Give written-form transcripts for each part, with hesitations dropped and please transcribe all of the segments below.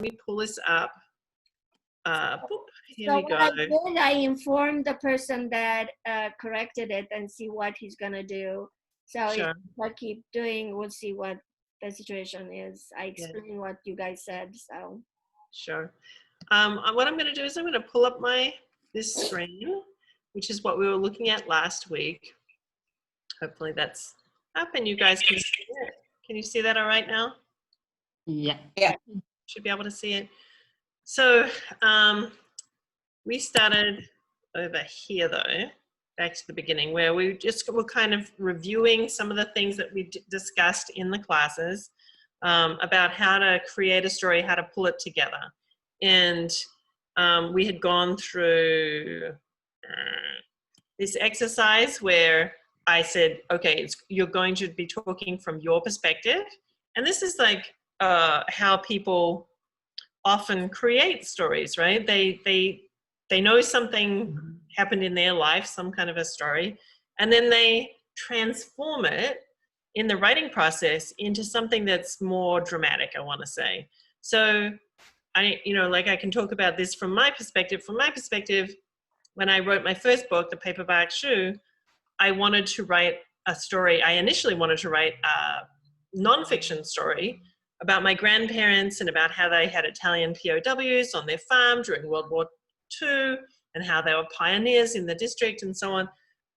me pull this up. Here So we go. what I did, I informed the person that corrected it and see what he's gonna do. So Sure. if I keep doing, we'll see what the situation is. I explained what you guys said, so. Sure. What I'm going to do is I'm going to pull up this screen, which is what we were looking at last week. Hopefully that's up and you guys can see it. Can you see that all right now? Yeah. Yeah. Should be able to see it. So we started over here though, back to the beginning, where we just were kind of reviewing some of the things that we discussed in the classes about how to create a story, how to pull it together. And we had gone through this exercise where I said, okay, you're going to be talking from your perspective. And this is like how people often create stories, right? They know something happened in their life, some kind of a story, and then they transform it in the writing process into something that's more dramatic, I want to say. So I can talk about this from my perspective. From my perspective, when I wrote my first book, The Paperback Shoe, I wanted to write a story. I initially wanted to write a nonfiction story about my grandparents and about how they had Italian POWs on their farm during World War II and how they were pioneers in the district and so on.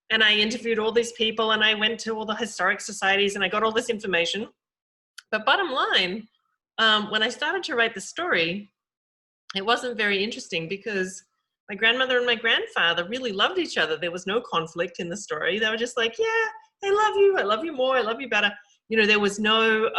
And I interviewed all these people and I went to all the historic societies and I got all this information. But bottom line, when I started to write the story, it wasn't very interesting because my grandmother and my grandfather really loved each other. There was no conflict in the story. They were just like, yeah, I love you more, I love you better. There was no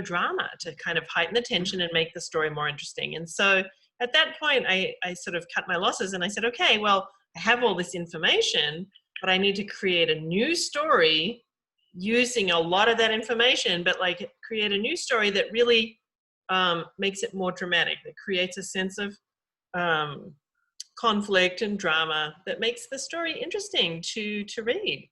drama to kind of heighten the tension and make the story more interesting. And so at that point, I sort of cut my losses and I said, okay, well, I have all this information, but I need to create a new story using a lot of that information, but like create a new story that really makes it more dramatic, that creates a sense of conflict and drama that makes the story interesting to read.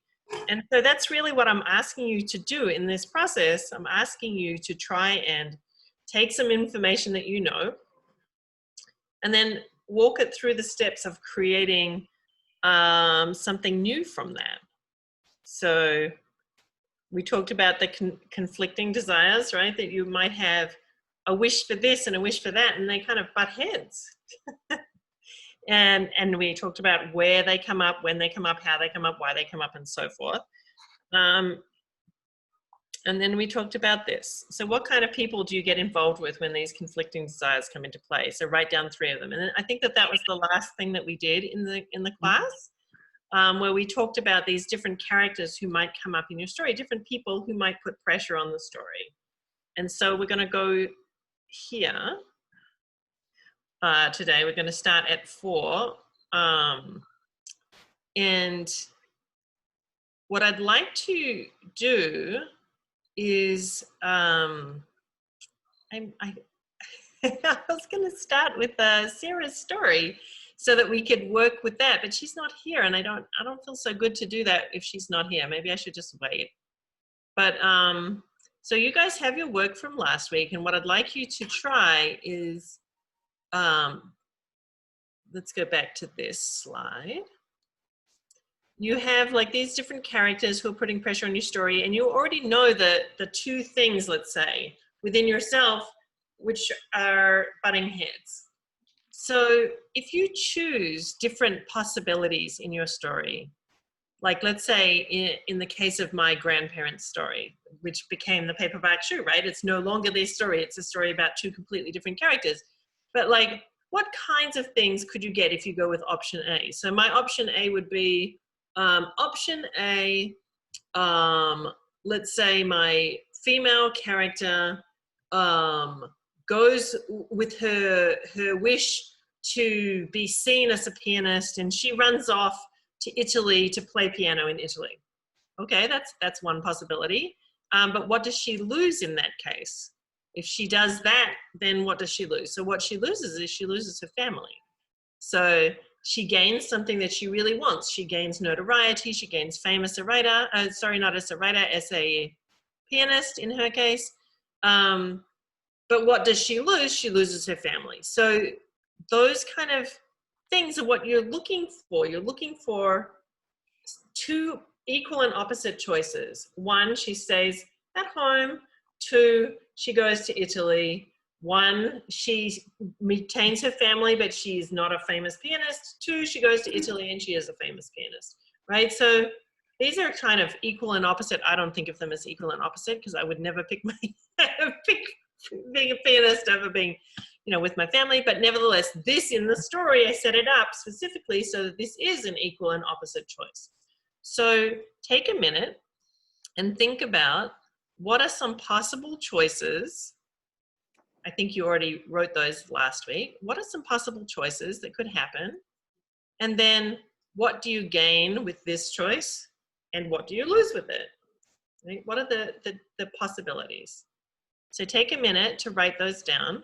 And so that's really what I'm asking you to do in this process. I'm asking you to try and take some information that you know and then walk it through the steps of creating something new from that. So we talked about the conflicting desires, right? That you might have a wish for this and a wish for that, and they kind of butt heads. And we talked about where they come up, when they come up, how they come up, why they come up, and so forth. And then we talked about this. So what kind of people do you get involved with when these conflicting desires come into play? So write down 3 of them. And I think that was the last thing that we did in the class, where we talked about these different characters who might come up in your story, different people who might put pressure on the story. And so we're going to go here today. We're going to start at 4. And what I'd like to do is I was going to start with Sarah's story so that we could work with that, but she's not here, and I don't feel so good to do that if she's not here. Maybe I should just wait. But so you guys have your work from last week, and what I'd like you to try is let's go back to this slide. You have like these different characters who are putting pressure on your story, and you already know the 2 things, let's say, within yourself, which are butting heads. So if you choose different possibilities in your story, like let's say in the case of my grandparents' story, which became The Paperback Shoe, right? It's no longer their story. It's a story about 2 completely different characters. But like, what kinds of things could you get if you go with option A? So my option A would be, option A, let's say my female character goes with her wish to be seen as a pianist, and she runs off to Italy to play piano in Italy. Okay, that's one possibility. But what does she lose in that case? If she does that, then what does she lose? So what she loses is she loses her family. So she gains something that she really wants. She gains notoriety. She gains fame as a writer. Sorry, not as a writer, as a pianist in her case. But what does she lose? She loses her family. So those kind of things are what you're looking for. You're looking for two equal and opposite choices. One, she stays at home. Two, she goes to Italy. One, she retains her family, but she's not a famous pianist. Two, she goes to Italy and she is a famous pianist, right? So these are kind of equal and opposite. I don't think of them as equal and opposite because I would never pick being a pianist over being, with my family. But nevertheless, this in the story, I set it up specifically so that this is an equal and opposite choice. So take a minute and think about what are some possible choices. I think you already wrote those last week. What are some possible choices that could happen? And then what do you gain with this choice? And what do you lose with it? Right? What are the possibilities? So take a minute to write those down.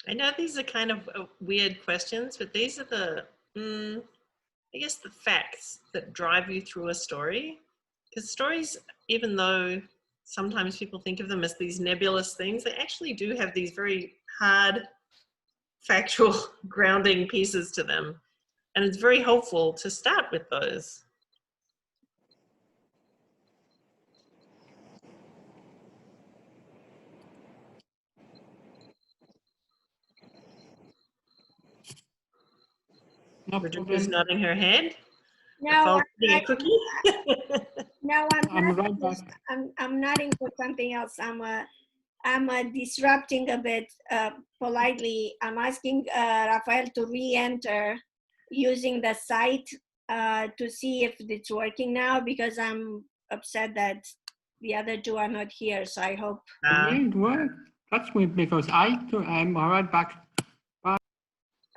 I know these are kind of weird questions, but these are the, I guess, the facts that drive you through a story. Because stories, even though sometimes people think of them as these nebulous things, they actually do have these very hard, factual grounding pieces to them. And it's very helpful to start with those. Rajuka's nodding her head. No, a cookie. No, I'm right back. I'm nodding for something else. I'm disrupting a bit politely. I'm asking Rafael to re-enter using the site to see if it's working now, because I'm upset that the other two are not here. So I hope. It worked. That's weird because I'm right back.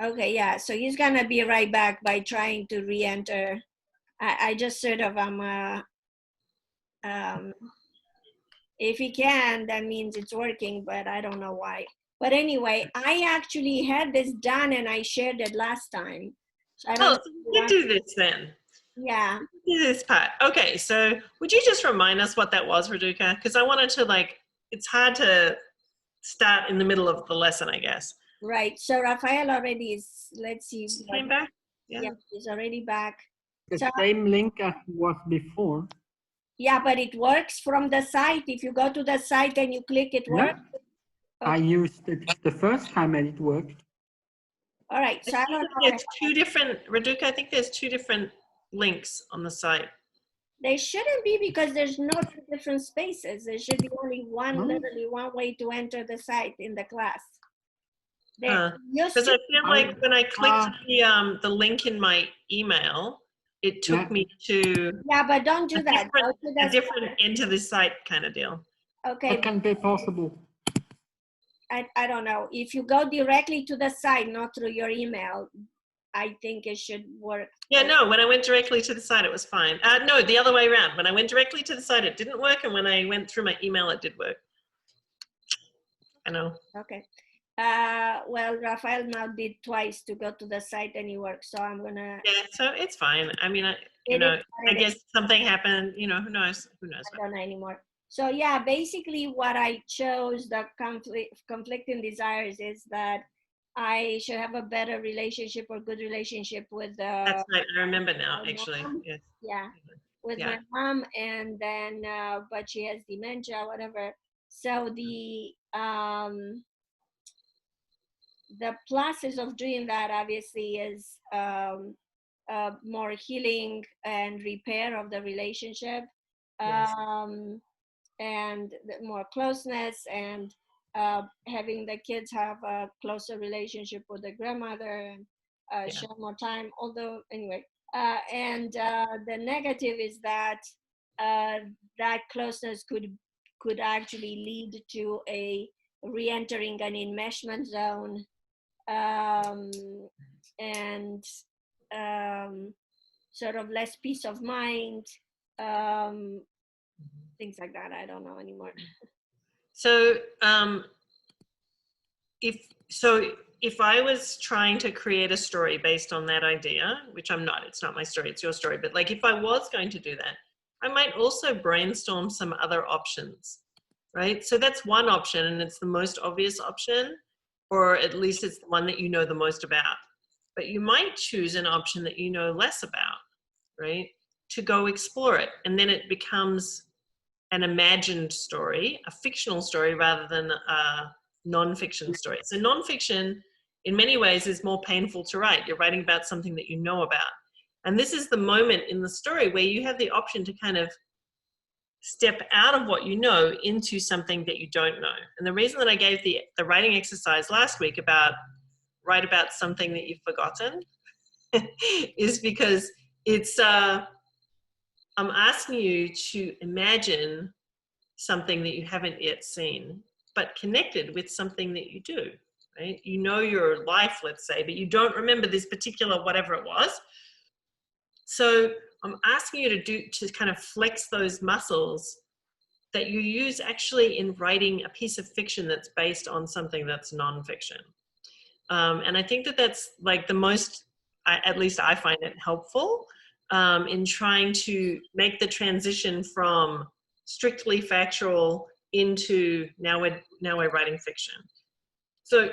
Okay, yeah. So he's gonna be right back by trying to re-enter. I just sort of if he can, that means it's working, but I don't know why. But anyway, I actually had this done and I shared it last time. So I don't know so we can do this then. Yeah. Do this part. Okay, so would you just remind us what that was, Raduca? Because I wanted to it's hard to start in the middle of the lesson, I guess. Right. So Rafael already is, let's see. He came back? Yeah, he's already back. The same link as was before. Yeah, but it works from the site. If you go to the site and you click, it works. Yeah. Okay. I used it the first time and it worked. All right. So I don't know. There's two different, Raduca, I think there's two different links on the site. There shouldn't be, because there's no two different spaces. There should be only one, literally one way to enter the site in the class. Because I feel like when I clicked the link in my email, it took me to but don't do that. A different into the site kind of deal. Okay. That can be possible. I don't know. If you go directly to the site, not through your email, I think it should work. Yeah, no, when I went directly to the site, it was fine. No, the other way around. When I went directly to the site, it didn't work. And when I went through my email, it did work. I know. Okay. Well, Rafael now did twice to go to the site and he works, so I'm gonna. Yeah, so it's fine. I mean, you It know, is what I it guess is. something happened, you know, who knows? Who knows? I don't know anymore. So yeah, basically what I chose, the conflicting desires, is that I should have a better relationship or good relationship with That's right. I remember now, my actually. mom. Yes. Yeah, with Yeah. my mom, and then but she has dementia, whatever. So the pluses of doing that obviously is more healing and repair of the relationship, Yes. and more closeness, and having the kids have a closer relationship with the grandmother, and Yeah. share more time. Although anyway, and the negative is that that closeness could actually lead to a re-entering an enmeshment zone, um, and sort of less peace of mind, um, things like that. I don't know anymore. So, if I was trying to create a story based on that idea, which I'm not, it's not my story, it's your story, but like if I was going to do that, I might also brainstorm some other options, right? So that's one option, and it's the most obvious option, or at least it's the one that you know the most about. But you might choose an option that you know less about, right? To go explore it. And then it becomes an imagined story, a fictional story, rather than a non-fiction story. So non-fiction, in many ways, is more painful to write. You're writing about something that you know about. And this is the moment in the story where you have the option to kind of step out of what you know into something that you don't know. And the reason that I gave the writing exercise last week about write about something that you've forgotten is because it's I'm asking you to imagine something that you haven't yet seen, but connected with something that you do, right? You know your life, let's say, but you don't remember this particular whatever it was. So I'm asking you to kind of flex those muscles that you use actually in writing a piece of fiction that's based on something that's nonfiction. And I think that that's like the most, at least I find it helpful in trying to make the transition from strictly factual into now we're writing fiction. So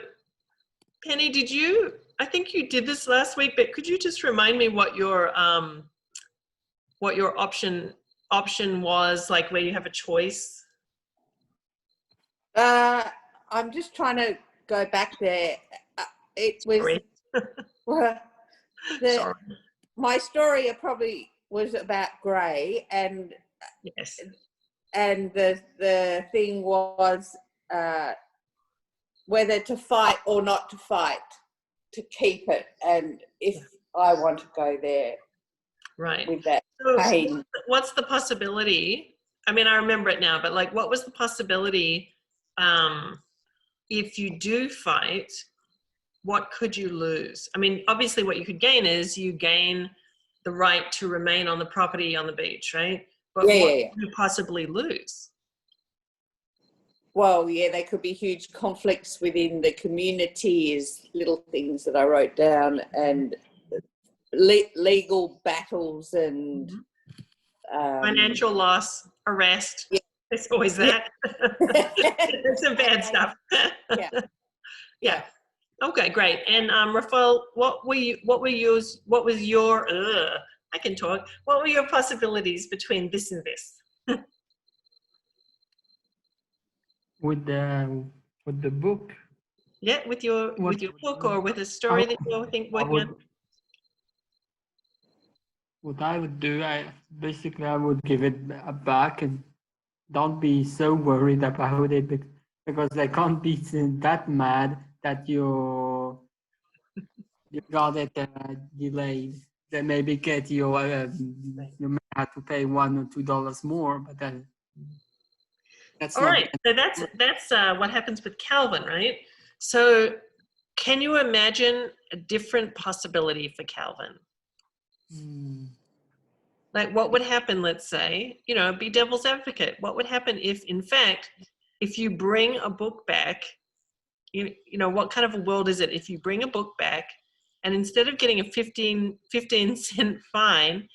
Penny, I think you did this last week, but could you just remind me what your option was, like where you have a choice? I'm just trying to go back there. It was Sorry. Sorry. My story probably was about Gray, and Yes. And the thing was whether to fight or not to fight to keep it, and if I want to go there, right, with that pain. So what's the possibility? I mean, I remember it now, but like, what was the possibility if you do fight? What could you lose? I mean, obviously, what you could gain is you gain the right to remain on the property on the beach, right? But what could you possibly lose? Well, yeah, they could be huge conflicts within the community, is little things that I wrote down, and legal battles and financial loss, arrest. Yeah. It's always that. It's some bad stuff. Yeah. Okay, great. And Rafael, what was your? I can talk. What were your possibilities between this and this? With the book. Yeah, with your book or with a story that you think working on. What I would do, I would give it back and don't be so worried about it, because they can't be that mad that you got it delayed. They maybe get you you may have to pay $1 or $2 more, but then that's all right. So that's what happens with Calvin, right? So can you imagine a different possibility for Calvin? Like, what would happen, let's say, be devil's advocate. What would happen if, in fact, if you bring a book back you know, what kind of a world is it if you bring a book back and instead of getting a 15-cent fine,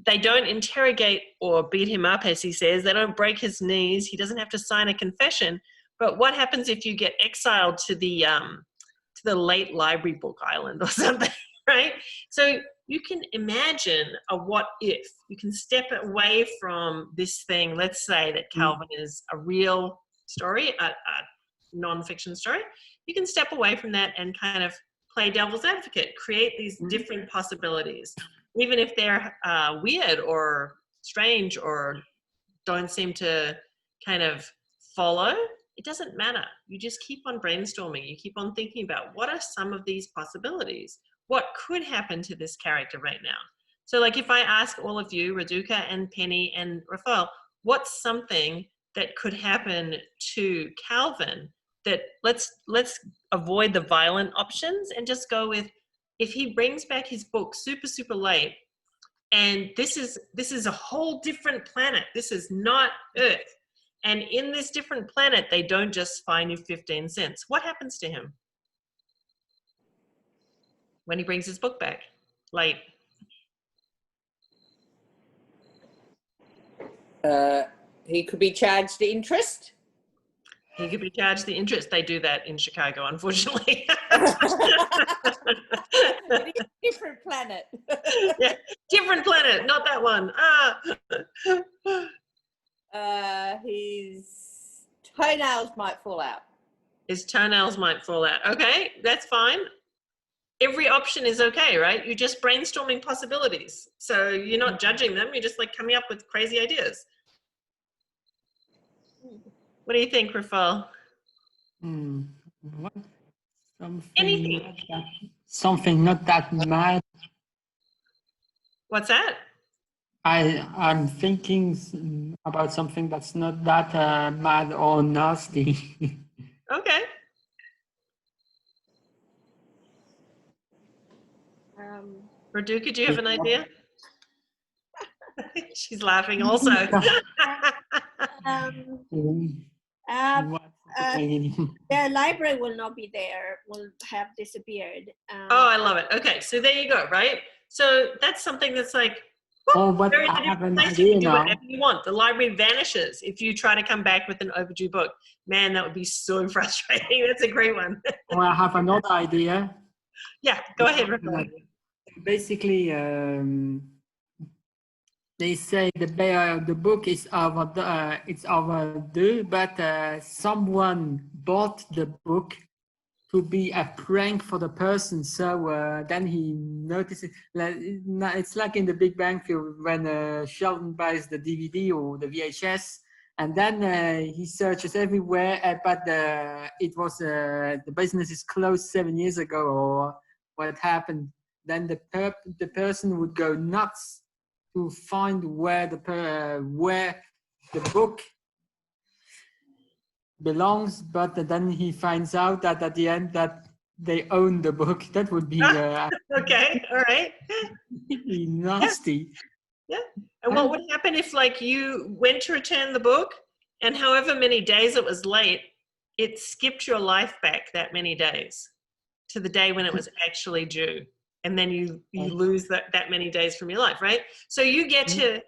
they don't interrogate or beat him up, as he says. They don't break his knees. He doesn't have to sign a confession. But what happens if you get exiled to the late library book island or something, right? So you can imagine a what if. You can step away from this thing. Let's say that Calvin is a real story, a non-fiction story. You can step away from that and kind of play devil's advocate, create these different possibilities, even if they're weird or strange or don't seem to kind of follow. It doesn't matter. You just keep on brainstorming. You keep on thinking about what are some of these possibilities? What could happen to this character right now? So like if I ask all of you, Raduca and Penny and Raphael, what's something that could happen to Calvin that let's avoid the violent options and just go with, if he brings back his book super, super late, and this is a whole different planet. This is not Earth. And in this different planet, they don't just fine you 15 cents. What happens to him when he brings his book back late? He could be charged the interest. He could be charged the interest. They do that in Chicago, unfortunately. Different planet. Yeah, different planet, not that one. His toenails might fall out. His toenails might fall out. Okay, that's fine. Every option is okay, right? You're just brainstorming possibilities. So you're not judging them. You're just like coming up with crazy ideas. What do you think, Raphael? What? Anything. Something not that mad. What's that? I'm thinking about something that's not that mad or nasty. Okay. Raduca, do you have an idea? She's laughing also. The library will not be there, will have disappeared. Oh, I love it. Okay, so there you go, right? So that's something that's like, but I have an idea you can do now. whatever you want. The library vanishes if you try to come back with an overdue book. Man, that would be so frustrating. That's a great one. Well, I have another idea. Yeah, go ahead, Raphael. Basically, they say the book is overdue, but someone bought the book to be a prank for the person. So then he notices, it's like in the Big Bang Theory when Sheldon buys the DVD or the VHS, and then he searches everywhere, but it was the business is closed 7 years ago, or what happened. Then the person would go nuts to find where the book belongs, but then he finds out that at the end that they own the book. That would be okay, all right. Nasty. Yeah. And what would happen if like you went to return the book and however many days it was late, it skipped your life back that many days to the day when it was actually due? And then you lose that many days from your life, right? So you get to,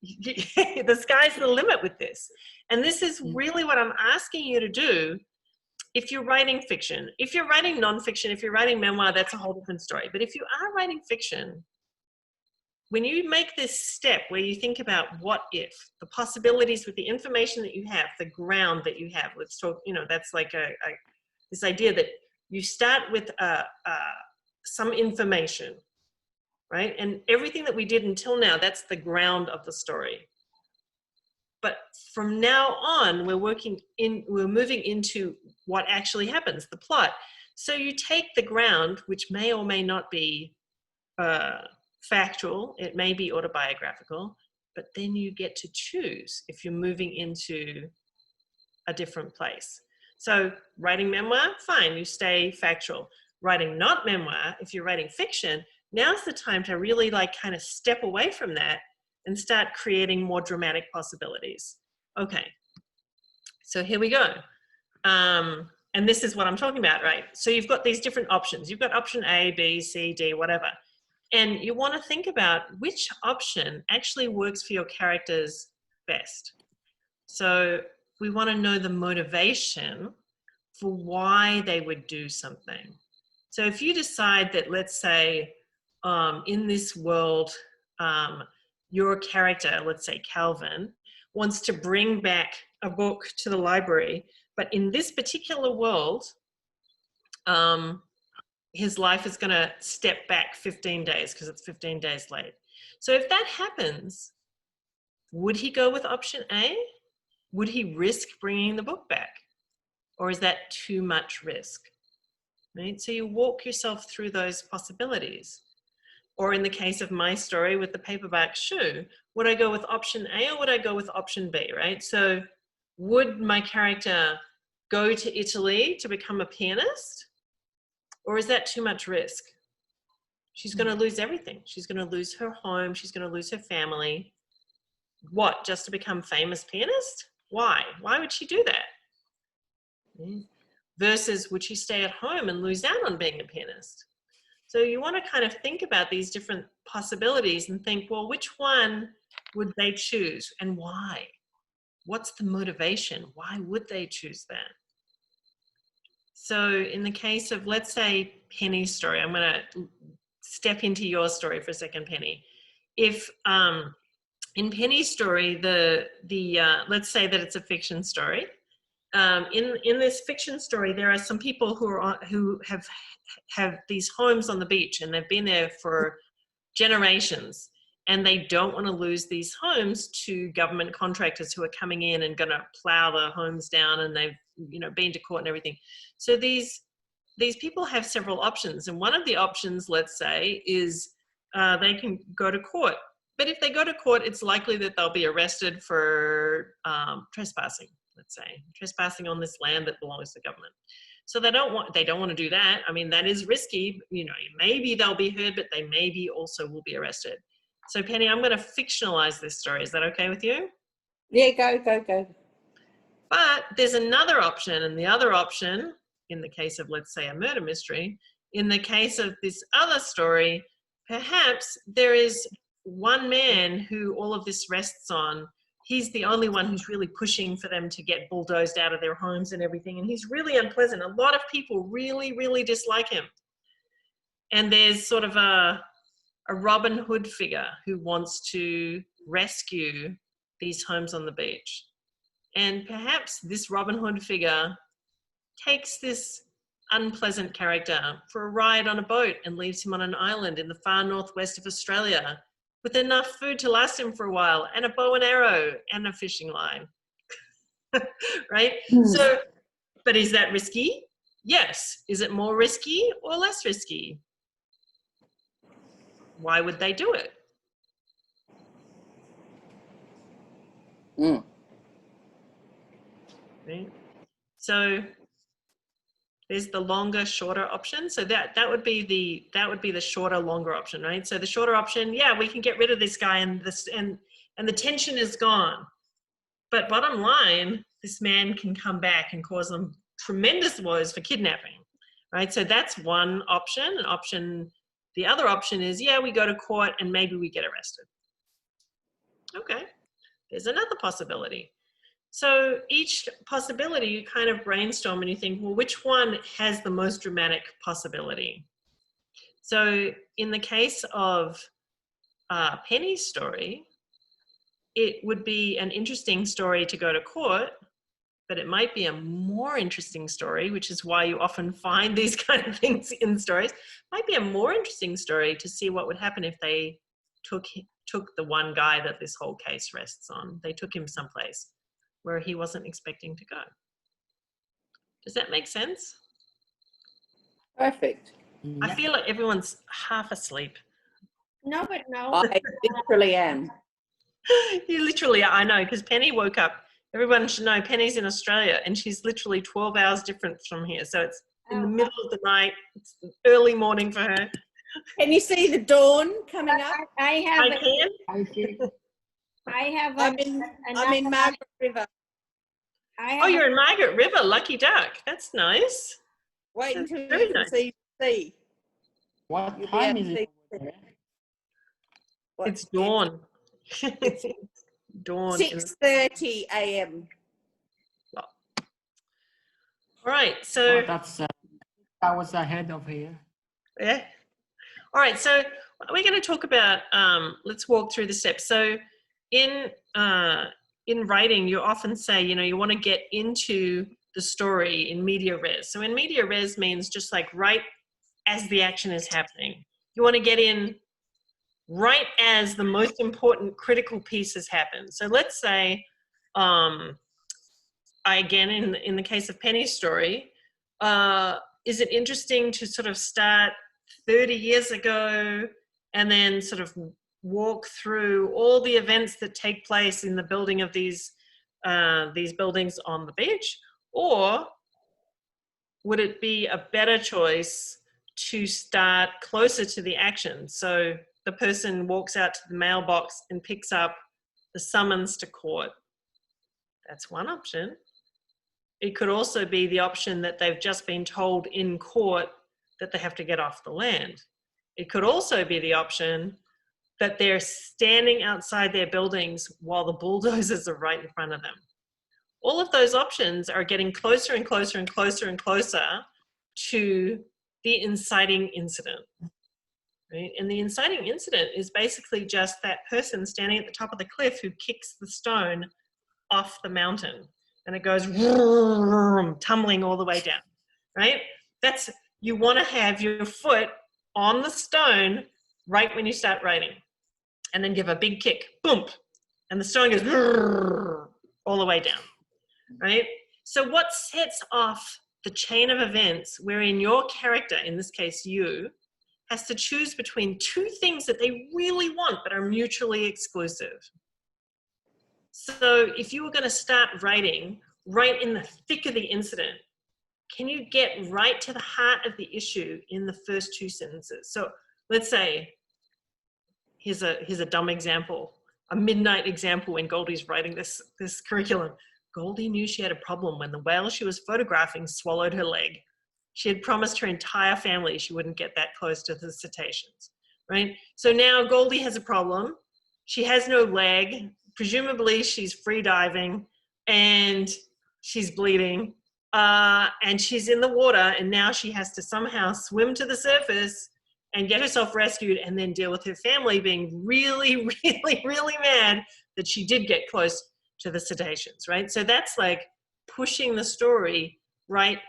the sky's the limit with this. And this is really what I'm asking you to do if you're writing fiction. If you're writing nonfiction, if you're writing memoir, that's a whole different story. But if you are writing fiction, when you make this step where you think about what if, the possibilities with the information that you have, the ground that you have, let's talk, that's like this idea that you start with some information, right? And everything that we did until now, that's the ground of the story. But from now on, we're moving into what actually happens, the plot. So you take the ground, which may or may not be factual, it may be autobiographical, but then you get to choose if you're moving into a different place. So writing memoir, fine, you stay factual. Writing not memoir, if you're writing fiction, now's the time to really kind of step away from that and start creating more dramatic possibilities. Okay, so here we go. and this is what I'm talking about, right? So you've got these different options. You've got option A, B, C, D, whatever. And you want to think about which option actually works for your characters best. So we want to know the motivation for why they would do something. So if you decide that, let's say, in this world, your character, let's say Calvin, wants to bring back a book to the library, but in this particular world, his life is going to step back 15 days because it's 15 days late. So if that happens, would he go with option A? Would he risk bringing the book back? Or is that too much risk? Right? So you walk yourself through those possibilities. Or in the case of my story with the paperback shoe, would I go with option A or would I go with option B, right? So would my character go to Italy to become a pianist? Or is that too much risk? She's going to lose everything. She's going to lose her home. She's going to lose her family. What, just to become famous pianist? Why? Why would she do that? Versus would she stay at home and lose out on being a pianist? So you want to kind of think about these different possibilities and think, well, which one would they choose and why? What's the motivation? Why would they choose that? So in the case of, let's say, Penny's story, I'm going to step into your story for a second, Penny. If in Penny's story, let's say that it's a fiction story. In this fiction story, there are some people who have these homes on the beach, and they've been there for generations, and they don't want to lose these homes to government contractors who are coming in and going to plow the homes down, and they've been to court and everything. So these people have several options, and one of the options, let's say, is they can go to court. But if they go to court, it's likely that they'll be arrested for trespassing. Let's say, trespassing on this land that belongs to government. So they don't want to do that. I mean, that is risky. Maybe they'll be heard, but they maybe also will be arrested. So Penny, I'm going to fictionalize this story. Is that okay with you? Yeah, go. But there's another option, and the other option, in the case of, let's say, a murder mystery, in the case of this other story, perhaps there is one man who all of this rests on. He's the only one who's really pushing for them to get bulldozed out of their homes and everything. And he's really unpleasant. A lot of people really, really dislike him. And there's sort of a Robin Hood figure who wants to rescue these homes on the beach. And perhaps this Robin Hood figure takes this unpleasant character for a ride on a boat and leaves him on an island in the far northwest of Australia, with enough food to last him for a while, and a bow and arrow and a fishing line. Right? So, but is that risky? Yes. Is it more risky or less risky? Why would they do it? Right? So there's the longer, shorter option. So that would be the shorter, longer option, right? So the shorter option, yeah, we can get rid of this guy and the tension is gone. But bottom line, this man can come back and cause them tremendous woes for kidnapping, right? So that's one option. The other option is, yeah, we go to court and maybe we get arrested. Okay, there's another possibility. So each possibility, you kind of brainstorm and you think, well, which one has the most dramatic possibility? So in the case of Penny's story, it would be an interesting story to go to court, but it might be a more interesting story, which is why you often find these kind of things in stories. Might be a more interesting story to see what would happen if they took the one guy that this whole case rests on. They took him someplace where he wasn't expecting to go. Does that make sense? Perfect. I feel like everyone's half asleep. No, but no. I literally am. You literally are, I know, because Penny woke up. Everyone should know Penny's in Australia and she's literally 12 hours different from here. So it's in the middle of the night. It's early morning for her. Can you see the dawn coming up? I have I'm in Margaret River. I Oh, have you're in Margaret River, lucky duck. That's nice. Wait That's until very you can nice. see the sea. What You'll be time able is to it see- over there? What, It's dawn. It's Dawn. 6:30 a.m. All right, Oh, so that's hours ahead of here. yeah. All right, so we're going to talk about. Let's walk through the steps. So, in writing, you often say, you want to get into the story in media res. So, in media res means just like right as the action is happening. You want to get in right as the most important critical pieces happen. So, let's say, again, in the case of Penny's story, is it interesting to sort of start 30 years ago and then sort of walk through all the events that take place in the building of these buildings on the beach? Or would it be a better choice to start closer to the action? So the person walks out to the mailbox and picks up the summons to court. That's one option. It could also be the option that they've just been told in court that they have to get off the land. It could also be the option that they're standing outside their buildings while the bulldozers are right in front of them. All of those options are getting closer and closer and closer and closer to the inciting incident. Right? And the inciting incident is basically just that person standing at the top of the cliff who kicks the stone off the mountain. And it goes tumbling all the way down, right? You want to have your foot on the stone right when you start writing, and then give a big kick, boom, and the stone goes all the way down, right? So what sets off the chain of events wherein your character, in this case you, has to choose between two things that they really want but are mutually exclusive? So if you were going to start writing right in the thick of the incident, can you get right to the heart of the issue in the first two sentences? So let's say, here's a dumb example, a midnight example when Goldie's writing this curriculum. Goldie knew she had a problem when the whale she was photographing swallowed her leg. She had promised her entire family she wouldn't get that close to the cetaceans, right? So now Goldie has a problem. She has no leg. Presumably she's free diving and she's bleeding and she's in the water, and now she has to somehow swim to the surface and get herself rescued and then deal with her family being really, really, really mad that she did get close to the cetaceans, right? So that's like pushing the story right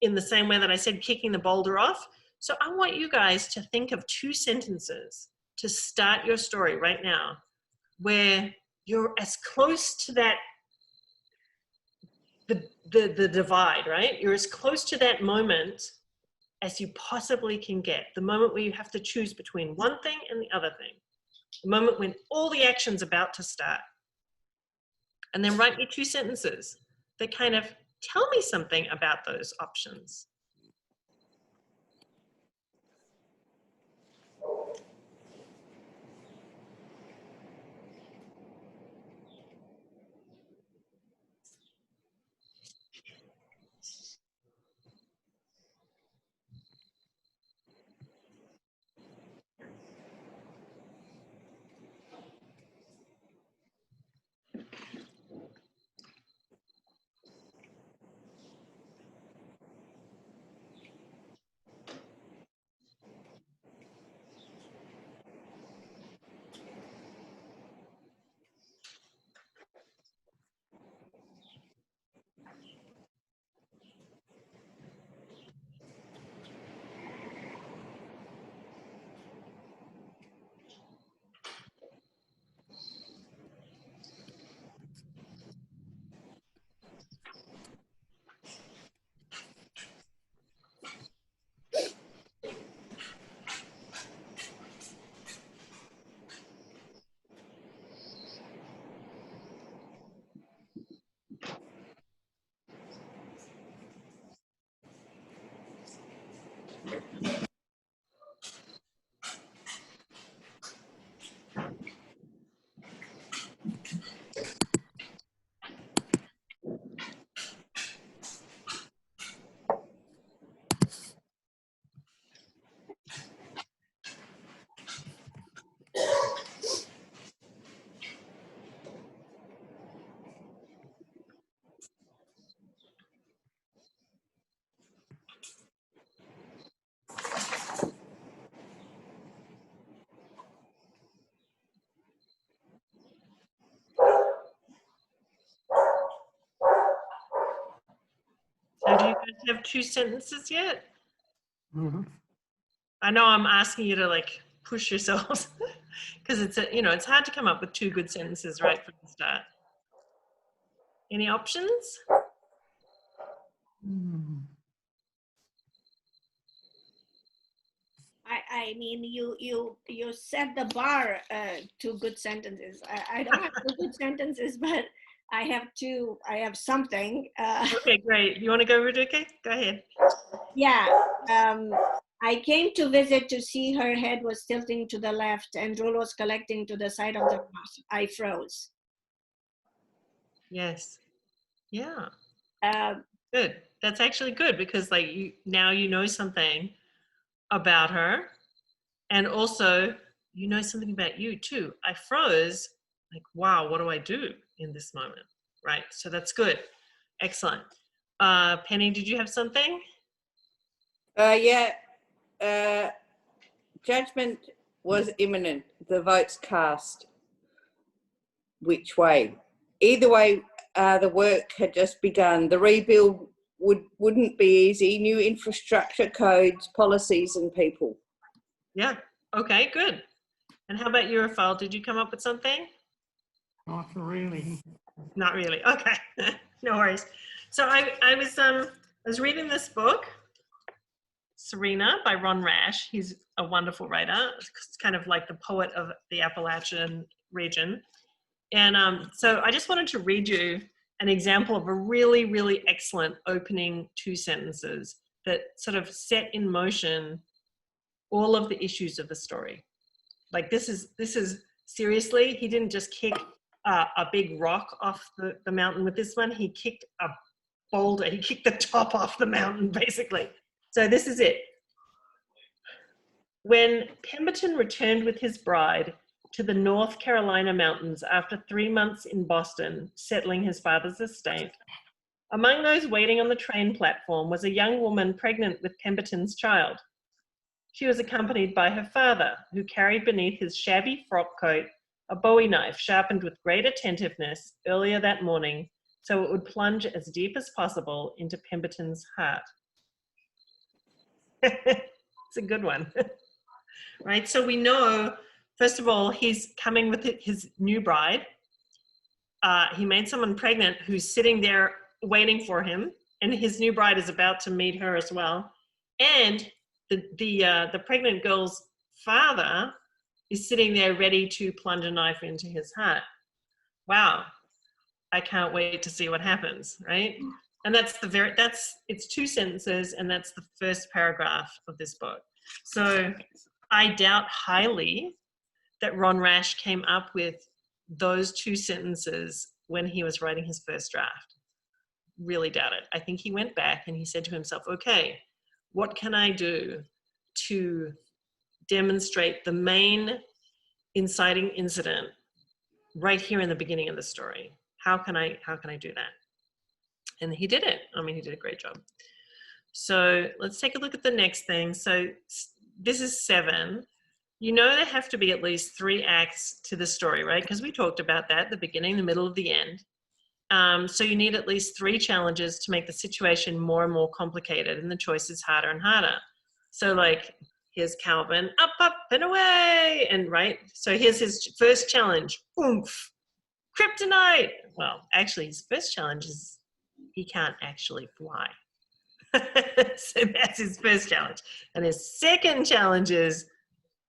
in the same way that I said kicking the boulder off. So I want you guys to think of two sentences to start your story right now where you're as close to that, the divide, right? You're as close to that moment as you possibly can get. The moment where you have to choose between one thing and the other thing. The moment when all the action's about to start. And then write me two sentences that kind of tell me something about those options. So do you guys have 2 sentences yet? Mhm. I know I'm asking you to like push yourselves because it's it's hard to come up with 2 good sentences right from the start. Any options? Mm. I mean, you set the bar to good sentences. I don't have 2 good sentences, but I have 2. I have something. Okay, great. You want to go, Radhika? Go ahead. Yeah. I came to visit to see her head was tilting to the left and drool was collecting to the side of the mouth. I froze. Yes. Yeah. Uh, Good. That's actually good because like now you know something about her, and also you know something about you too. I froze. Like, wow, what do I do in this moment? Right. So that's good. Excellent. Penny, did you have something? Yeah. Judgment was imminent. The votes cast. Which way? Either way, the work had just begun. The rebuild wouldn't be easy. New infrastructure, codes, policies, and people. Yeah. Okay, good. And how about you, Rafael? Did you come up with something? Not really. Not really. Okay. No worries. So I was reading this book, Serena by Ron Rash. He's a wonderful writer. It's kind of like the poet of the Appalachian region. And so I just wanted to read you an example of a really, really excellent opening 2 sentences that sort of set in motion all of the issues of the story. Like this is seriously, he didn't just kick a big rock off the mountain with this one. He kicked a boulder. He kicked the top off the mountain, basically. So this is it. When Pemberton returned with his bride to the North Carolina mountains after 3 months in Boston, settling his father's estate, among those waiting on the train platform was a young woman pregnant with Pemberton's child. She was accompanied by her father, who carried beneath his shabby frock coat a bowie knife sharpened with great attentiveness earlier that morning so it would plunge as deep as possible into Pemberton's heart. It's a good one. Right? So we know, first of all, he's coming with his new bride. He made someone pregnant who's sitting there waiting for him, and his new bride is about to meet her as well. And the pregnant girl's father is sitting there ready to plunge a knife into his heart. Wow, I can't wait to see what happens, right? And it's 2 sentences, and that's the first paragraph of this book. So I doubt highly that Ron Rash came up with those 2 sentences when he was writing his first draft. Really doubt it. I think he went back and he said to himself, okay, what can I do to demonstrate the main inciting incident right here in the beginning of the story? How can I do that? And he did it. I mean, he did a great job. So let's take a look at the next thing. So this is 7. You know there have to be at least 3 acts to the story, right? Because we talked about that, the beginning, the middle, the end. So you need at least 3 challenges to make the situation more and more complicated and the choice is harder and harder. So like, here's Calvin, up, up, and away, and right? So here's his first challenge, oomph, kryptonite. Well, actually his first challenge is he can't actually fly. So that's his first challenge. And his second challenge is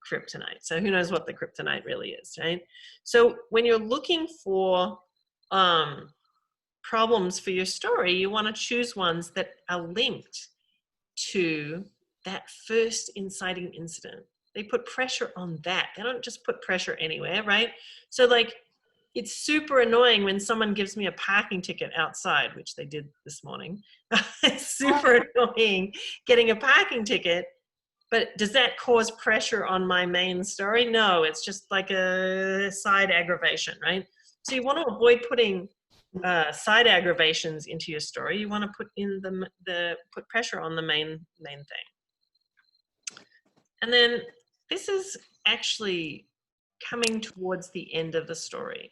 kryptonite. So who knows what the kryptonite really is, right? So when you're looking for problems for your story, you want to choose ones that are linked to that first inciting incident. They put pressure on that. They don't just put pressure anywhere, right? So like, it's super annoying when someone gives me a parking ticket outside, which they did this morning. It's super annoying getting a parking ticket, but does that cause pressure on my main story? No, it's just like a side aggravation, right? So you want to avoid putting side aggravations into your story. You want to put in put pressure on the main thing. And then this is actually coming towards the end of the story.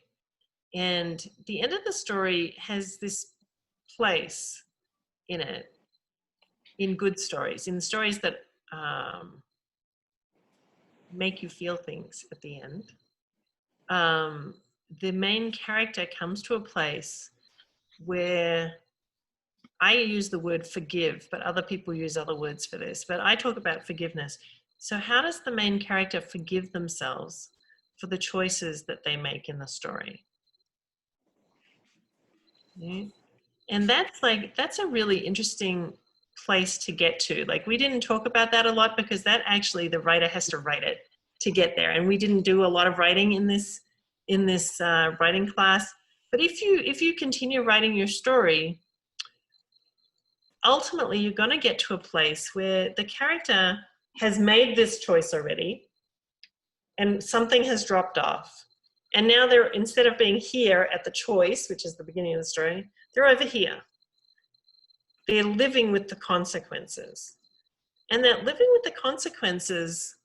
And the end of the story has this place in it in good stories, in stories that make you feel things at the end, the main character comes to a place where, I use the word forgive, but other people use other words for this, but I talk about forgiveness. So how does the main character forgive themselves for the choices that they make in the story? Yeah. And that's a really interesting place to get to. Like, we didn't talk about that a lot because that actually, the writer has to write it to get there. And we didn't do a lot of writing in this writing class. But if you continue writing your story, ultimately you're going to get to a place where the character has made this choice already and something has dropped off. And now they're, instead of being here at the choice, which is the beginning of the story, they're over here. They're living with the consequences. And that living with the consequences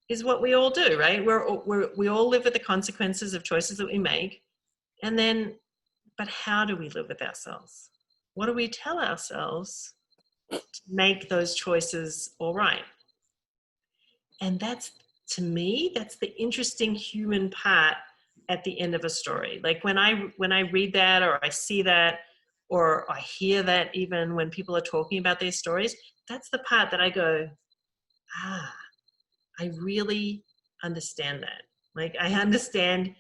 is what we all do, right? We all live with the consequences of choices that we make. And then, but how do we live with ourselves? What do we tell ourselves to make those choices all right? And that's, to me, that's the interesting human part at the end of a story. Like when I read that, or I see that, or I hear that, even when people are talking about their stories, that's the part that I go, ah, I really understand that. Like, I understand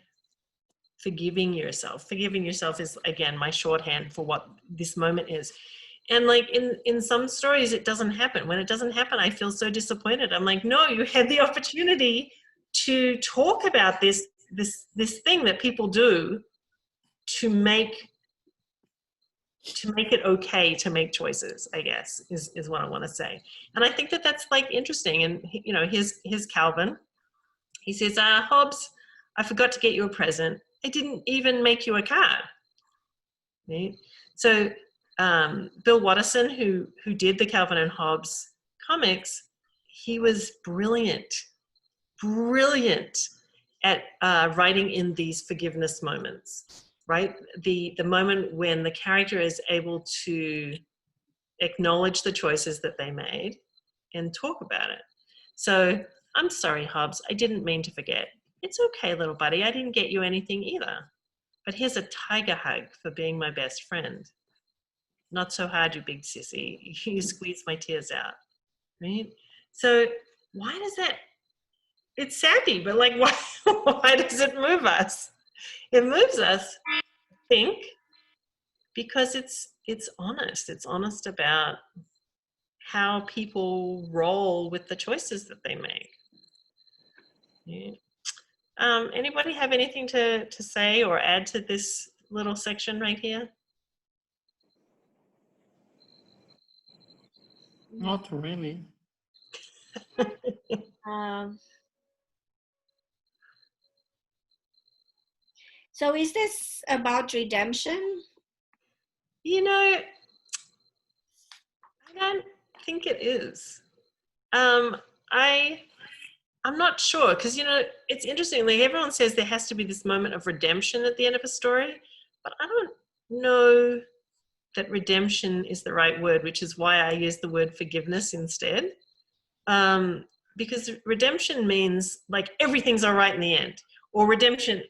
forgiving yourself. Forgiving yourself is, again, my shorthand for what this moment is. And like in some stories, it doesn't happen. When it doesn't happen, I feel so disappointed. I'm like, no, you had the opportunity to talk about this thing that people do to make it okay to make choices, I guess, is what I want to say. And I think that that's like interesting. And, you know, here's Calvin. He says, Hobbs, I forgot to get you a present. I didn't even make you a card. Right? So Bill Watterson, who did the Calvin and Hobbes comics, he was brilliant at writing in these forgiveness moments, right? The moment when the character is able to acknowledge the choices that they made and talk about it. So, I'm sorry, Hobbs, I didn't mean to forget. It's okay, little buddy, I didn't get you anything either. But here's a tiger hug for being my best friend. Not so hard, you big sissy. You squeeze my tears out, right? So why does that, it's sappy, but like, why does it move us? It moves us, I think, because it's honest. It's honest about how people roll with the choices that they make. Yeah. Anybody have anything to say or add to this little section right here? Not really. So is this about redemption? You know, I don't think it is. I'm not sure, because, you know, it's interesting. Like, everyone says there has to be this moment of redemption at the end of a story, but I don't know that redemption is the right word, which is why I use the word forgiveness instead. Because redemption means like everything's all right in the end, or redemption,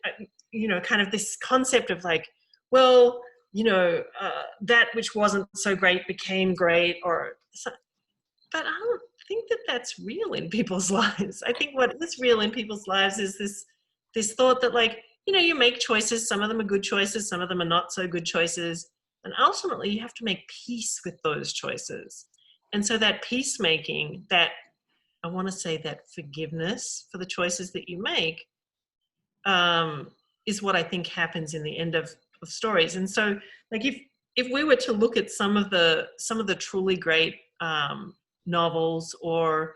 you know, kind of this concept of like, well, you know, that which wasn't so great became great, or so, but I don't think that that's real in people's lives. I think what is real in people's lives is this thought that, like, you know, you make choices, some of them are good choices, some of them are not so good choices, and ultimately you have to make peace with those choices. And so that peacemaking, that, I want to say, that forgiveness for the choices that you make, is what I think happens in the end of stories. And so, like, if we were to look at some of the truly great novels or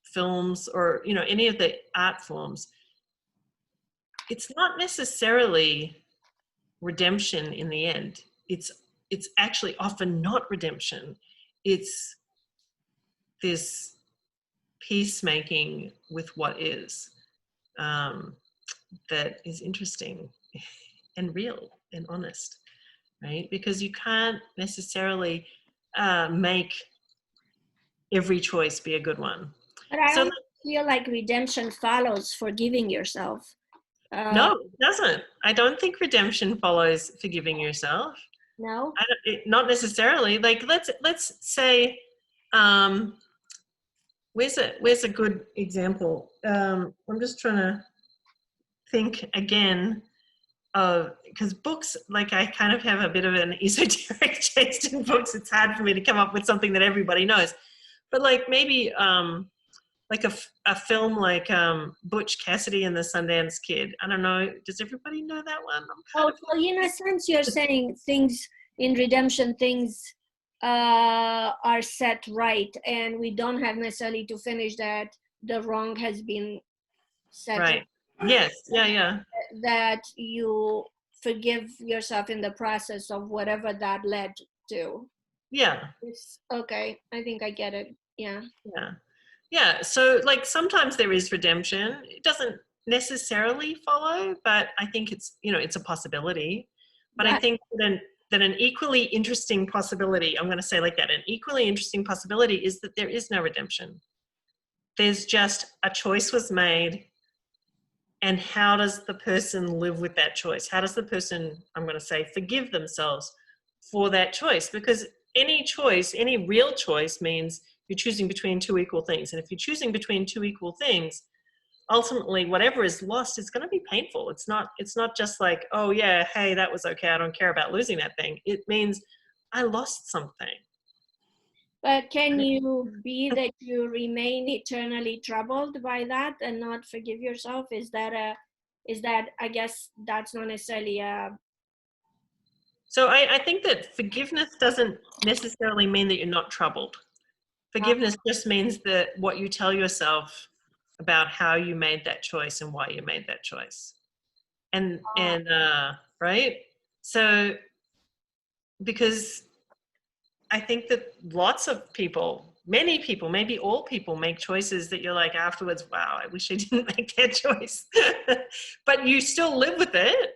films, or, you know, any of the art forms, it's not necessarily redemption in the end. It's actually often not redemption. It's this peacemaking with what is, that is interesting and real and honest, right? Because you can't necessarily, make every choice be a good one. But I So don't feel like redemption follows forgiving yourself. no, it doesn't. I don't think redemption follows forgiving yourself. No? Not necessarily. Like let's say, where's a good example? I'm just trying to think again of, because books, like I kind of have a bit of an esoteric taste in books. It's hard for me to come up with something that everybody knows. But like maybe like a film like Butch Cassidy and the Sundance Kid. I don't know. Does everybody know that one? Oh, well, in a sense, you're saying things in redemption, things are set right, and we don't have necessarily to finish that the wrong has been set right. Yes. Yeah. that you forgive yourself in the process of whatever that led to. Yeah. Okay, I think I get it. Yeah. Yeah. So like sometimes there is redemption. It doesn't necessarily follow, but I think it's, it's a possibility. But I think that an equally interesting possibility, I'm going to say like that, an equally interesting possibility is that there is no redemption. There's just a choice was made. And how does the person live with that choice? How does the person, I'm going to say, forgive themselves for that choice? Because any choice, any real choice means you're choosing between two equal things. And if you're choosing between two equal things, ultimately whatever is lost is going to be painful. It's not just like, oh yeah, hey, that was okay, I don't care about losing that thing. It means I lost something. But can you be that you remain eternally troubled by that and not forgive yourself? Is that I guess that's not necessarily a. So I think that forgiveness doesn't necessarily mean that you're not troubled. Forgiveness just means that what you tell yourself about how you made that choice and why you made that choice. And right? So because I think that lots of people, many people, maybe all people make choices that you're like afterwards, wow, I wish I didn't make that choice. But you still live with it.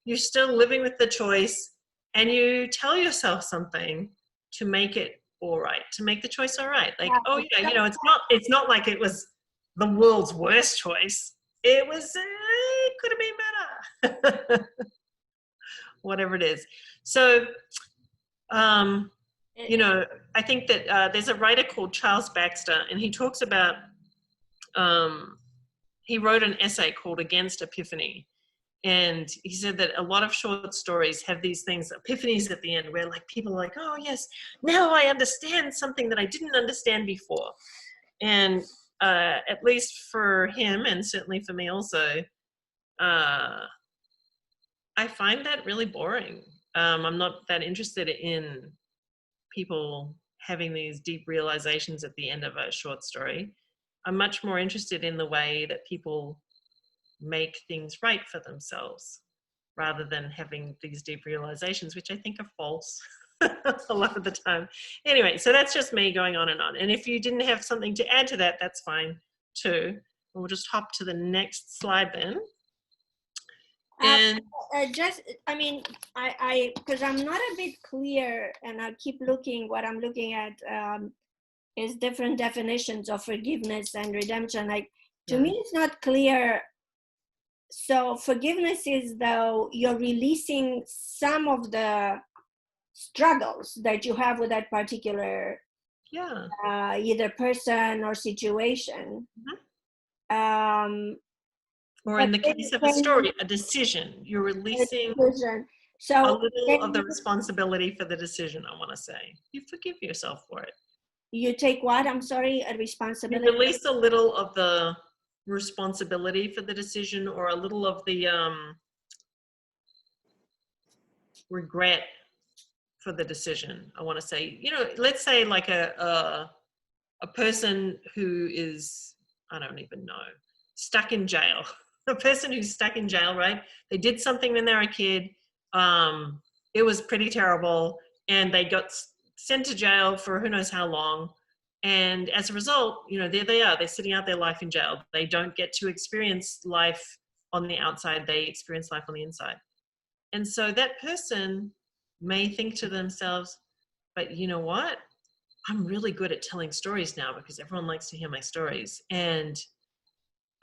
You're still living with the choice, and you tell yourself something to make it all right, to make the choice all right. Like, oh yeah, it's not like it was the world's worst choice. It could have been better. Whatever it is. So, I think that there's a writer called Charles Baxter, and he talks about, he wrote an essay called Against Epiphany. And he said that a lot of short stories have these things, epiphanies at the end, where like people are like, oh yes, now I understand something that I didn't understand before. And at least for him, and certainly for me also, I find that really boring. I'm not that interested in people having these deep realizations at the end of a short story. I'm much more interested in the way that people make things right for themselves rather than having these deep realizations, which I think are false a lot of the time. Anyway, so that's just me going on. And if you didn't have something to add to that, that's fine too. We'll just hop to the next slide then. And because I'm not a bit clear, and I keep looking, what I'm looking at is different definitions of forgiveness and redemption. Like, to me, it's not clear. So forgiveness is though you're releasing some of the struggles that you have with that particular either person or situation. Or in the case of a story, a decision. You're releasing so a little of the responsibility for the decision, I want to say. You forgive yourself for it. You take what? I'm sorry, a responsibility? You release a little of the responsibility for the decision, or a little of the regret for the decision, I want to say. Let's say like a person who is, I don't even know, stuck in jail. A person who's stuck in jail, right? They did something when they were a kid. It was pretty terrible, and they got sent to jail for who knows how long. And as a result, there they are. They're sitting out their life in jail. They don't get to experience life on the outside. They experience life on the inside. And so that person may think to themselves, but you know what? I'm really good at telling stories now because everyone likes to hear my stories. And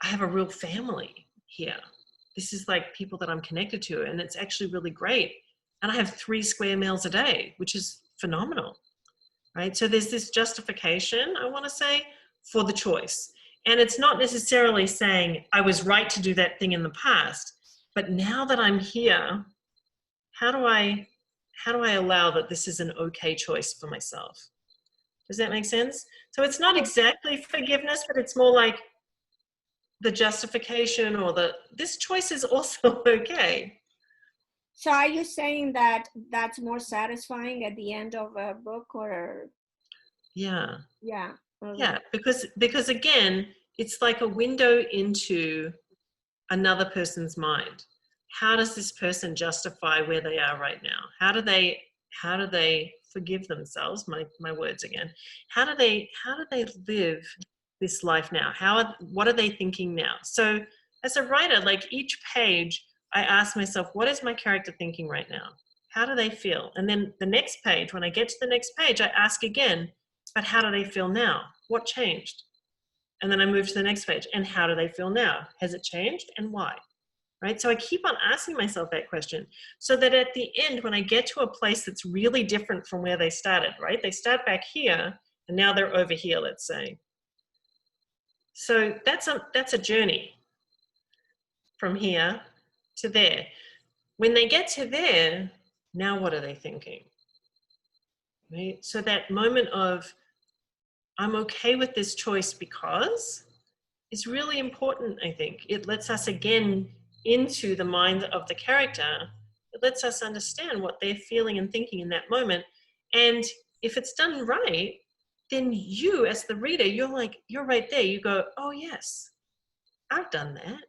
I have a real family here. This is like people that I'm connected to, and it's actually really great. And I have 3 square meals a day, which is phenomenal, right? So there's this justification, I want to say, for the choice. And it's not necessarily saying I was right to do that thing in the past, but now that I'm here, how do I allow that this is an okay choice for myself? Does that make sense? So it's not exactly forgiveness, but it's more like the justification or this choice is also okay. So are you saying that that's more satisfying at the end of a book, or? Yeah. Yeah. Yeah, because again, it's like a window into another person's mind. How does this person justify where they are right now? How do they forgive themselves? My words again. How do they live this life now? What are they thinking now? So as a writer, like each page, I ask myself, what is my character thinking right now? How do they feel? And then the next page, when I get to the next page, I ask again, but how do they feel now? What changed? And then I move to the next page. And how do they feel now? Has it changed and why? Right? So I keep on asking myself that question so that at the end, when I get to a place that's really different from where they started, right? They start back here and now they're over here, let's say. So that's a journey from here to there. When they get to there, now what are they thinking? Right? So that moment of, I'm okay with this choice because is really important, I think. It lets us again into the mind of the character. It lets us understand what they're feeling and thinking in that moment. And if it's done right, then you as the reader, you're right there. You go, oh yes, I've done that.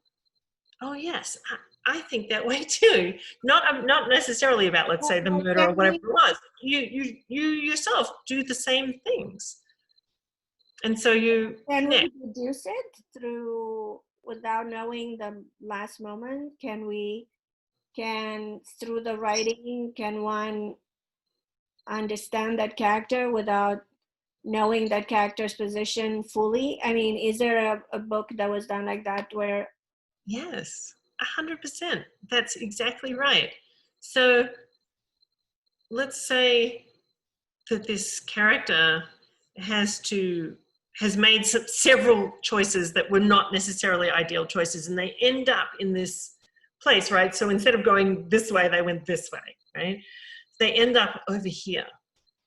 Oh yes, I think that way too. Not necessarily about, let's say, the murder or whatever it was. You yourself do the same things. And so you can we deduce it through, without knowing the last moment? Through the writing, can one understand that character without knowing that character's position fully? I mean, is there a book that was done like that where? Yes, 100%. That's exactly right. So let's say that this character has made several choices that were not necessarily ideal choices, and they end up in this place, right? So instead of going this way, they went this way, right? They end up over here.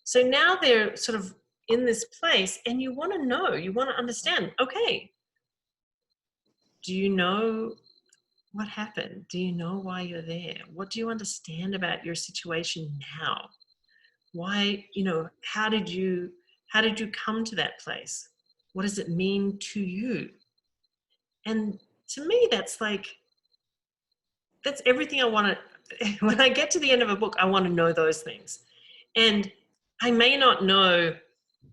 So now they're sort of in this place, and you want to know, you want to understand, okay, do you know what happened? Do you know why you're there? What do you understand about your situation now? Why, how did you come to that place? What does it mean to you? And to me, that's everything I want to, when I get to the end of a book, I want to know those things. And I may not know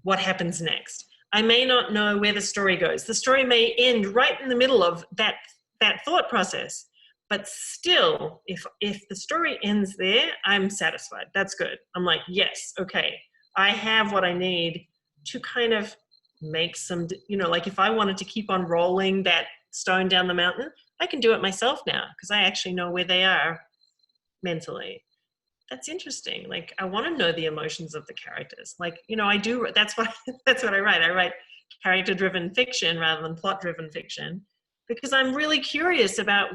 what happens next. I may not know where the story goes. The story may end right in the middle of that thought process. But still, if the story ends there, I'm satisfied. That's good. I'm like, yes, okay. I have what I need to kind of make some, like if I wanted to keep on rolling that stone down the mountain, I can do it myself now because I actually know where they are mentally. That's interesting. Like, I want to know the emotions of the characters. Like, I do, that's what I write. I write character-driven fiction rather than plot-driven fiction because I'm really curious about,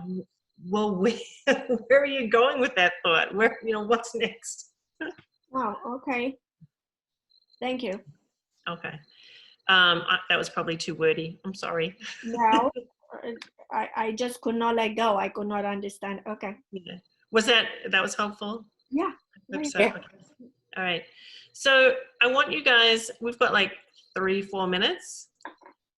well, where are you going with that thought? Where, what's next? Oh, okay. Thank you. Okay. That was probably too wordy. I'm sorry. No, I just could not let go. I could not understand. Okay. Yeah. That was helpful? Yeah. So, okay. All right. So I want you guys, we've got like 3-4 minutes.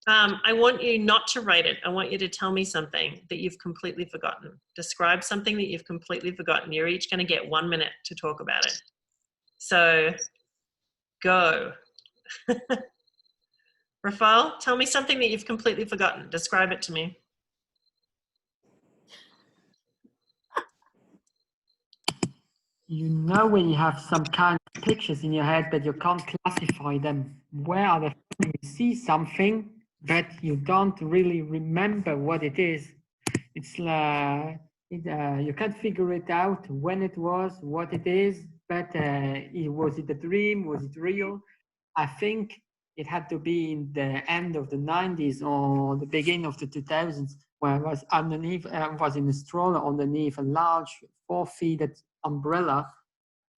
I want you not to write it. I want you to tell me something that you've completely forgotten. Describe something that you've completely forgotten. You're each going to get 1 minute to talk about it. So go. Rafael, tell me something that you've completely forgotten. Describe it to me. When you have some kind of pictures in your head, but you can't classify them. Where are they? You see something, but you don't really remember what it is. It's like you can't figure it out when it was, what it is, but was it a dream? Was it real? I think it had to be in the end of the 90s or the beginning of the 2000s, where I was underneath, was in a stroller underneath a large 4-feet umbrella.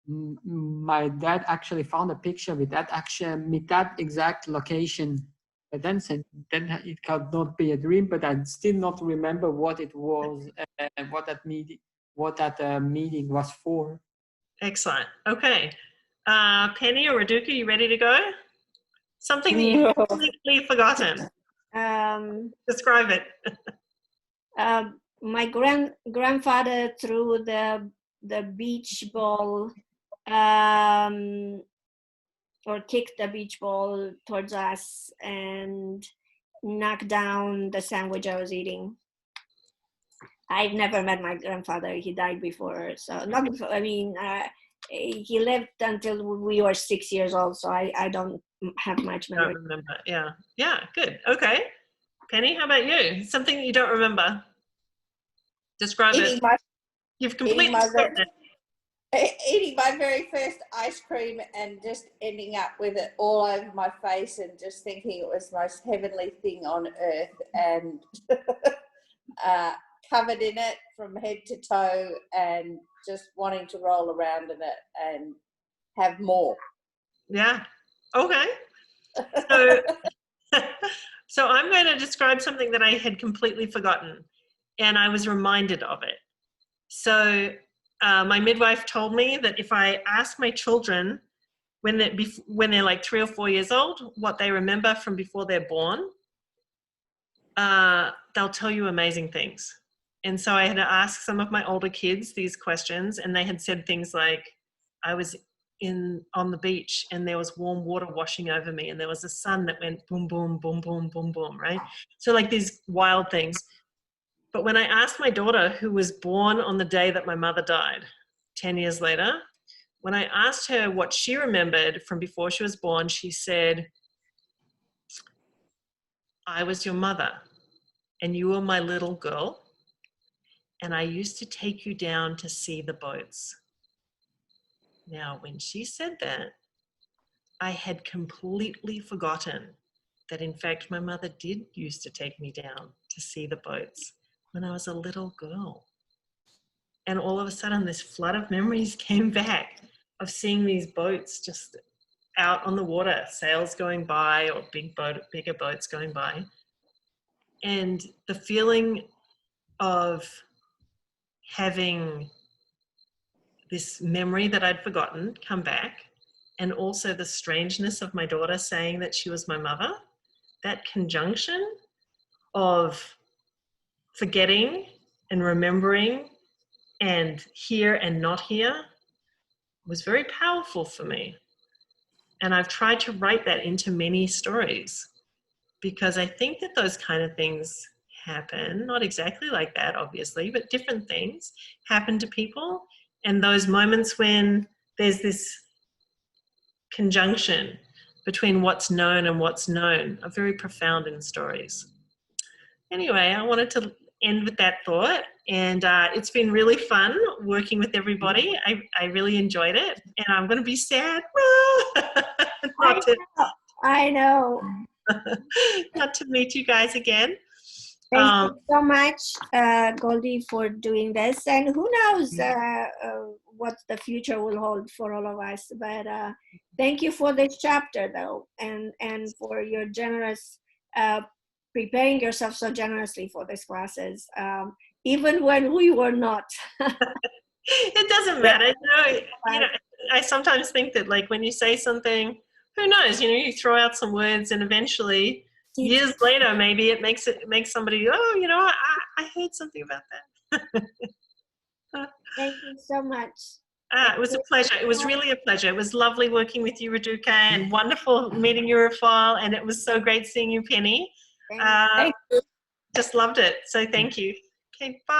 My dad actually found a picture with that exact location. But then said, then it cannot be a dream, but I still not remember what it was, what that meeting was for. Excellent. Okay. Penny or Raduca, you ready to go? Something that you've completely forgotten. Describe it. My grandfather threw the beach ball, or kicked the beach ball towards us and knocked down the sandwich I was eating. I've never met my grandfather. He died before, so not before. I mean, he lived until we were 6 years old, so I don't have much memory. Don't remember. Yeah. Yeah. Good. Okay. Penny, how about you? Something that you don't remember. Describe it. You've completely forgotten it. Eating my very first ice cream and just ending up with it all over my face and just thinking it was the most heavenly thing on earth, and covered in it from head to toe and just wanting to roll around in it and have more. Yeah. Okay. So I'm going to describe something that I had completely forgotten, and I was reminded of it. So my midwife told me that if I ask my children when they're like 3 or 4 years old what they remember from before they're born, they'll tell you amazing things. And so I had to ask some of my older kids these questions, and they had said things like, I was on the beach and there was warm water washing over me and there was a sun that went boom, boom, boom, boom, boom, boom, right? So like these wild things. But when I asked my daughter, who was born on the day that my mother died, 10 years later, when I asked her what she remembered from before she was born, she said, I was your mother and you were my little girl, and I used to take you down to see the boats. Now, when she said that, I had completely forgotten that in fact my mother did used to take me down to see the boats when I was a little girl. And all of a sudden this flood of memories came back of seeing these boats just out on the water, sails going by or bigger boats going by. And the feeling of having this memory that I'd forgotten come back, and also the strangeness of my daughter saying that she was my mother, that conjunction of forgetting and remembering and here and not here was very powerful for me. And I've tried to write that into many stories because I think that those kind of things happen, not exactly like that, obviously, but different things happen to people. And those moments when there's this conjunction between what's known and what's known are very profound in stories. Anyway, I wanted to end with that thought, and it's been really fun working with everybody. I really enjoyed it, and I'm going to be sad I know. not to meet you guys again. Thank you so much, Goldie, for doing this. And who knows what the future will hold for all of us. But thank you for this chapter, though, and for your generous, preparing yourself so generously for these classes, even when we were not. It doesn't matter. You know, I sometimes think that, like, when you say something, who knows? You know, you throw out some words, and eventually, years later, maybe it makes somebody, oh, you know, I heard something about that. Thank you so much. It was a pleasure. It was really a pleasure. It was lovely working with you, Raduca, and wonderful meeting you, Rafal, and it was so great seeing you, Penny. Thank you. Just loved it. So thank you. Okay, bye.